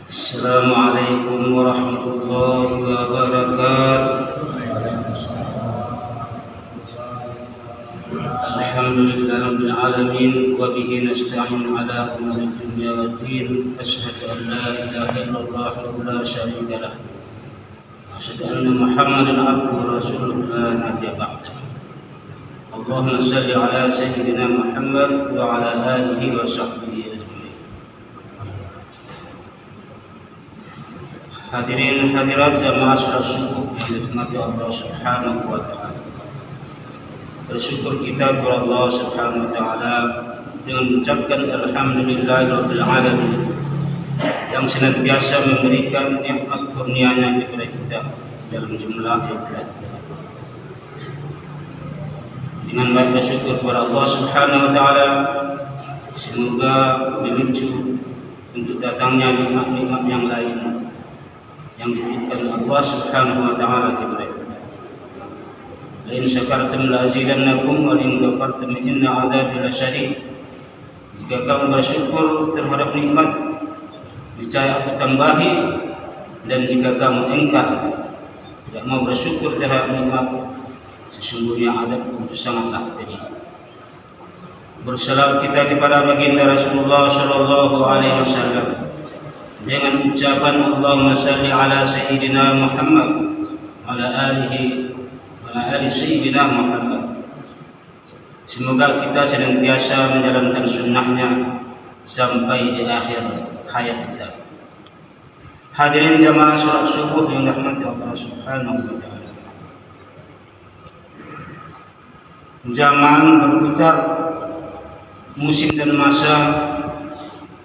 Assalamualaikum warahmatullahi wabarakatuh. Alhamdulillahirabbil alamin wa bihi nasta'in ala umuri dunya waddin. Asyhadu an la ilaha illallah wa la syarika lah. Asyhadu anna Muhammadan abduhu wa rasuluhu la nabiyya ba'dahu. Allahumma shalli ala sayyidina Muhammad wa ala alihi wa sahbihi ajma'in. Hadirin hadirat jamaah salat subuh yang dirahmati Allah Subhanahu wa taala. Bersyukur kita kepada Allah Subhanahu wa taala dengan mengucapkan alhamdulillahirabbil alamin yang senantiasa memberikan nikmat kurnia-Nya kepada kita dalam jumlah yang tidak. Dengan baik bersyukur kepada Allah Subhanahu wa taala, semoga memicu untuk datangnya nikmat-nikmat yang lain yang dititipkan Allah Subhanahu wa taala kepada kita. La in syakartum la azidannakum wa in kafartum inna 'adzabi lasyadid. Jika kamu bersyukur terhadap nikmat, niscaya aku tambahi, dan jika kamu ingkar, tidak mau bersyukur terhadap nikmat, sesungguhnya adabku sangatlah pedih. Bersalawat kita kepada baginda Rasulullah sallallahu alaihi wasallam dengan ucapan Allahumma salli ala sayyidina Muhammad ala alihi wa ali sayyidina Muhammad. Semoga kita senantiasa menjalankan sunnahnya sampai di akhir hayat kita. Hadirin jamaah salat subuh yang dirahmati Allah Subhanahu wa taala. Zaman berputar, musim dan masa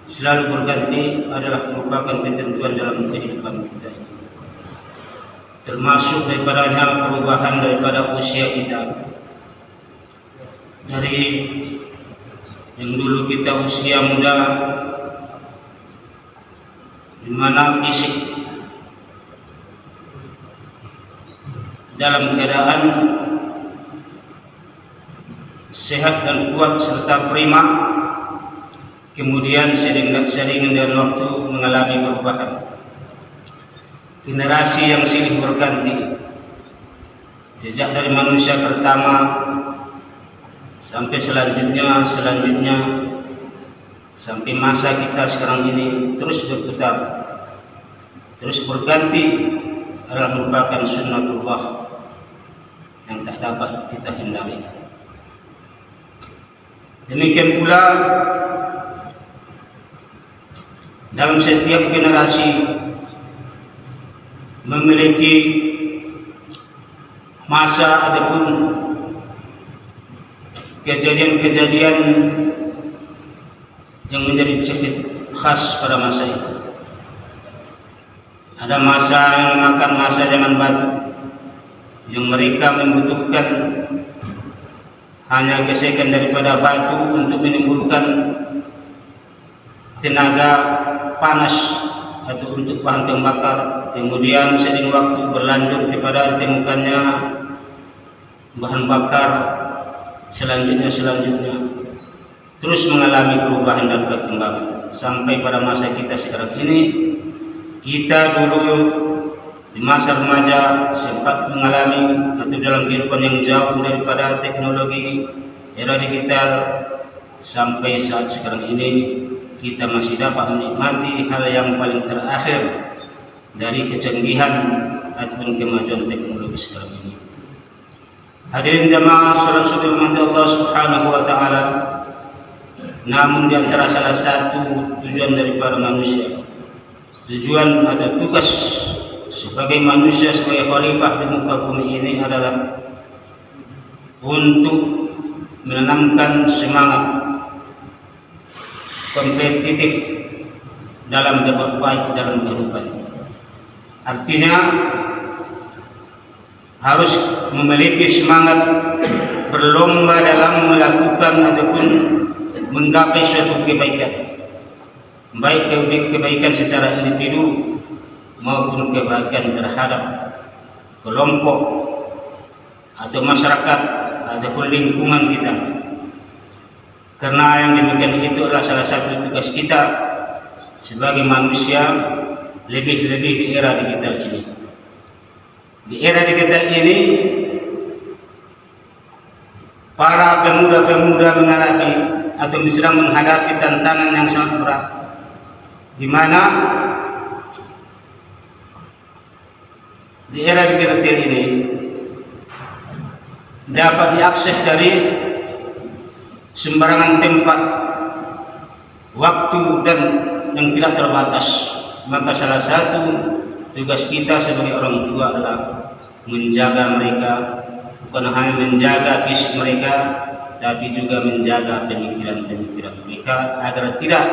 selalu berganti adalah merupakan ketentuan dalam kehidupan kita. Termasuk daripadanya perubahan daripada usia kita. Dari yang dulu kita usia muda, di mana fisik dalam keadaan sehat dan kuat serta prima, kemudian sering dengan waktu mengalami perubahan. Generasi yang silih berganti, sejak dari manusia pertama sampai selanjutnya, sampai masa kita sekarang ini terus berputar, terus berganti, adalah merupakan sunnatullah yang tak dapat kita hindari. Demikian pula dalam setiap generasi memiliki masa ataupun kejadian-kejadian yang menjadi ciri khas pada masa itu. Ada masa yang dinamakan masa zaman batu, yang mereka membutuhkan hanya gesekan daripada batu untuk menimbulkan tenaga panas atau untuk bahan pembakar. Kemudian sering waktu berlanjut kepada ditemukannya bahan bakar selanjutnya terus mengalami perubahan dan perkembangan sampai pada masa kita sekarang ini. Kita dulu di masa remaja sempat mengalami atau dalam kehidupan yang jauh daripada teknologi era digital, sampai saat sekarang ini kita masih dapat menikmati hal yang paling terakhir dari kecanggihan ataupun kemajuan teknologi sekarang ini. Hadirin jamaah salat subuh Allah Subhanahu wa taala, namun di antara salah satu tujuan daripada manusia, tujuan atau tugas sebagai manusia, sebagai khalifah di muka bumi ini adalah untuk menanamkan semangat kompetitif dalam berbuat baik dalam kehidupan. Artinya harus memiliki semangat berlomba dalam melakukan ataupun menggapai suatu kebaikan, baik kebaikan secara individu maupun kebaikan terhadap kelompok atau masyarakat ataupun lingkungan kita. Karena yang demikian itu adalah salah satu tugas kita sebagai manusia lebih-lebih di era digital ini. Di era digital ini, para pemuda-pemuda mengalami atau sedang menghadapi tantangan yang sangat berat, di mana di era digital ini dapat diakses dari sembarangan tempat, waktu, dan yang tidak terbatas. Maka salah satu tugas kita sebagai orang tua adalah menjaga mereka, bukan hanya menjaga fisik mereka, tapi juga menjaga pemikiran-pemikiran mereka agar tidak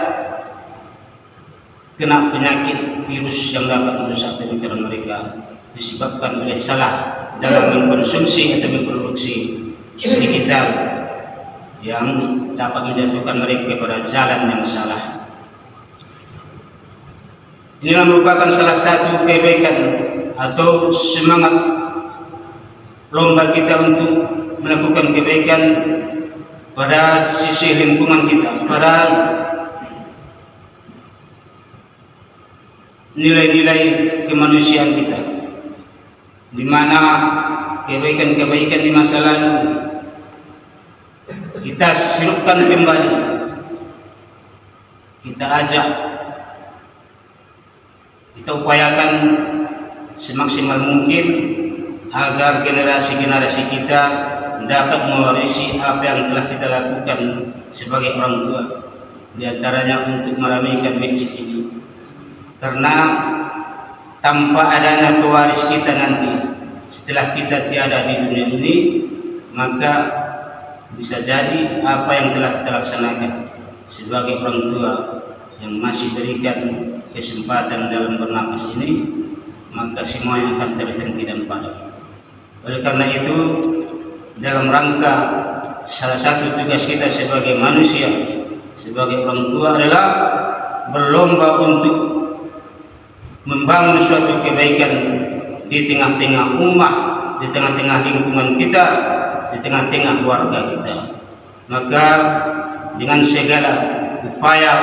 kena penyakit virus yang dapat merusak pemikiran mereka disebabkan oleh salah dalam mengkonsumsi atau memproduksi digital yang dapat menjatuhkan mereka kepada jalan yang salah. Inilah merupakan salah satu kebaikan atau semangat lomba kita untuk melakukan kebaikan pada sisi lingkungan kita, pada nilai-nilai kemanusiaan kita, di mana kebaikan-kebaikan di masa lalu kita hidupkan kembali, kita ajak, kita upayakan semaksimal mungkin agar generasi-generasi kita dapat mewarisi apa yang telah kita lakukan sebagai orang tua, di antaranya untuk meramaikan masjid ini. Karena tanpa adanya pewaris kita nanti setelah kita tiada di dunia ini, maka bisa jadi apa yang telah kita laksanakan sebagai orang tua yang masih berikan kesempatan dalam bernapas ini, maka semuanya akan terhenti dan padam. Oleh karena itu, dalam rangka salah satu tugas kita sebagai manusia, sebagai orang tua adalah berlomba untuk membangun suatu kebaikan di tengah-tengah ummah, di tengah-tengah lingkungan kita, di tengah-tengah keluarga kita. Maka dengan segala upaya,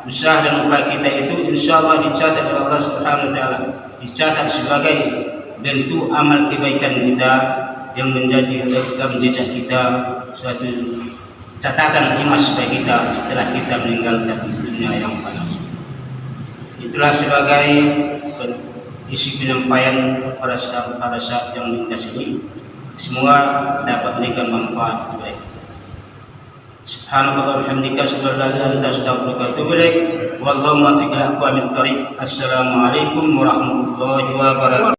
usaha dan upaya kita itu, insya Allah dicatat oleh Allah Subhanahu Wa Taala, dicatat sebagai bentuk amal kebaikan kita yang menjadi rekam jejak kita, suatu catatan emas bagi kita setelah kita meninggalkan dunia yang fana. Itulah sebagai isi penyampaian pada saat yang ringkas ini. Semoga dapat memberikan manfaat baik. Subhanallah walhamdulillah, subhanallah, anta astaghfiruka wa atubu ilaik. Wallahu muwaffiq ila aqwamit thoriq. Assalamualaikum warahmatullahi wabarakatuh.